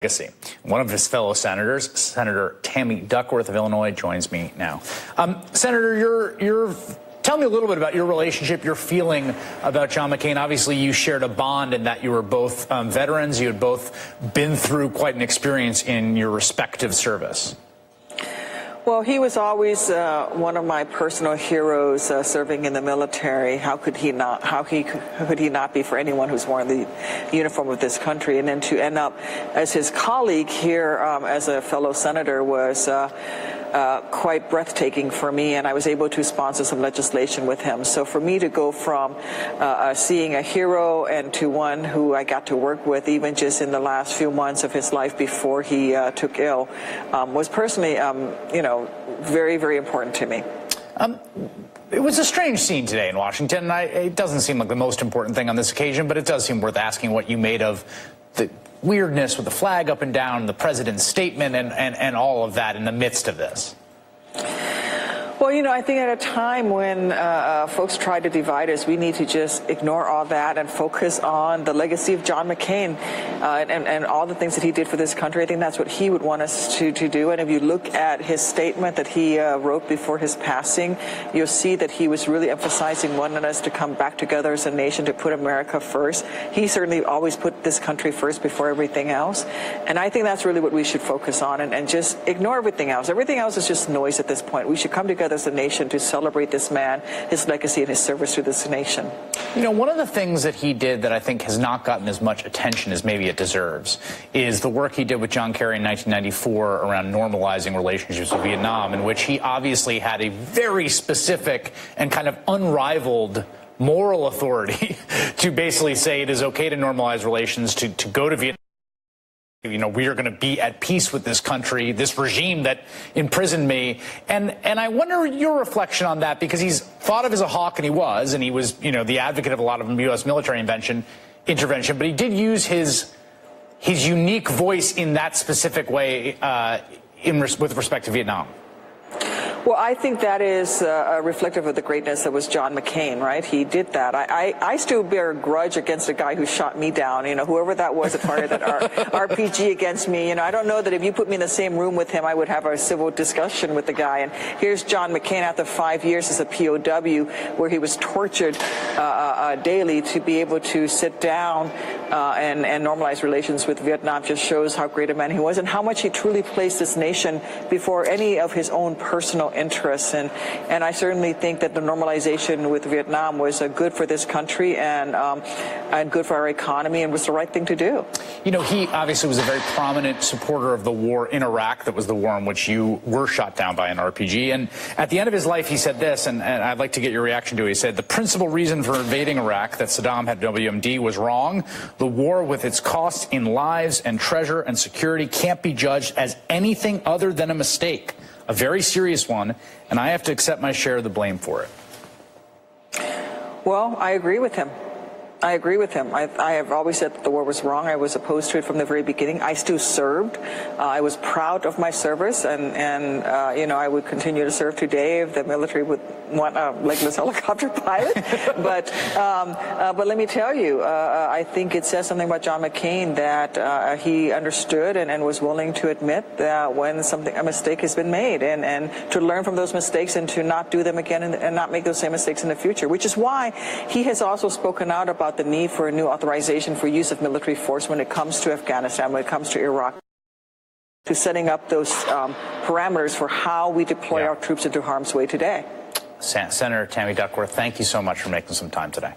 legacy. One of his fellow senators, Senator Tammy Duckworth of Illinois, joins me now. Senator, tell me a little bit about your relationship, your feeling about John McCain. Obviously, you shared a bond in that you were both veterans. You had both been through quite an experience in your respective service. Well, he was always one of my personal heroes, serving in the military. How could he not? How could he not be for anyone who's worn the uniform of this country? And then to end up as his colleague here as a fellow senator was quite breathtaking for me, and I was able to sponsor some legislation with him. So for me to go from seeing a hero and to one who I got to work with even just in the last few months of his life before he took ill was personally, very, very important to me. It was a strange scene today in Washington. It doesn't seem like the most important thing on this occasion, but it does seem worth asking what you made of the weirdness with the flag up and down, the president's statement, and all of that in the midst of this. Well, I think at a time when folks try to divide us, we need to just ignore all that and focus on the legacy of John McCain and all the things that he did for this country. I think that's what he would want us to do. And if you look at his statement that he wrote before his passing, you'll see that he was really emphasizing wanting us to come back together as a nation, to put America first. He certainly always put this country first before everything else. And I think that's really what we should focus on and just ignore everything else. Everything else is just noise at this point. We should come together as a nation to celebrate this man, his legacy, and his service to this nation. One of the things that he did that I think has not gotten as much attention as maybe it deserves is the work he did with John Kerry in 1994 around normalizing relationships with Vietnam, in which he obviously had a very specific and kind of unrivaled moral authority to basically say it is okay to normalize relations, to go to Vietnam. We are going to be at peace with this country, this regime that imprisoned me. And I wonder your reflection on that, because he's thought of as a hawk, and he was the advocate of a lot of U.S. military intervention, but he did use his unique voice in that specific way with respect to Vietnam. Well, I think that is reflective of the greatness that was John McCain, right? He did that. I still bear a grudge against the guy who shot me down, whoever that was that fired that RPG against me. I don't know that if you put me in the same room with him, I would have a civil discussion with the guy. And here's John McCain after 5 years as a POW, where he was tortured daily, to be able to sit down and normalize relations with Vietnam just shows how great a man he was and how much he truly placed this nation before any of his own personal interests. And I certainly think that the normalization with Vietnam was good for this country and good for our economy, and was the right thing to do. He obviously was a very prominent supporter of the war in Iraq. That was the war in which you were shot down by an RPG. And at the end of his life, he said this, and I'd like to get your reaction to it. He said, "The principal reason for invading Iraq, that Saddam had WMD, was wrong. The war, with its costs in lives and treasure and security, can't be judged as anything other than a mistake. A very serious one, and I have to accept my share of the blame for it." Well, I agree with him. I agree with him. I have always said that the war was wrong. I was opposed to it from the very beginning. I still served. I was proud of my service, and I would continue to serve today if the military would want a legless helicopter pilot. But let me tell you, I think it says something about John McCain that he understood and was willing to admit that when a mistake has been made, and to learn from those mistakes and to not do them again and not make those same mistakes in the future, which is why he has also spoken out about the need for a new authorization for use of military force when it comes to Afghanistan, when it comes to Iraq, to setting up those parameters for how we deploy our troops into harm's way today. Senator Tammy Duckworth, thank you so much for making some time today.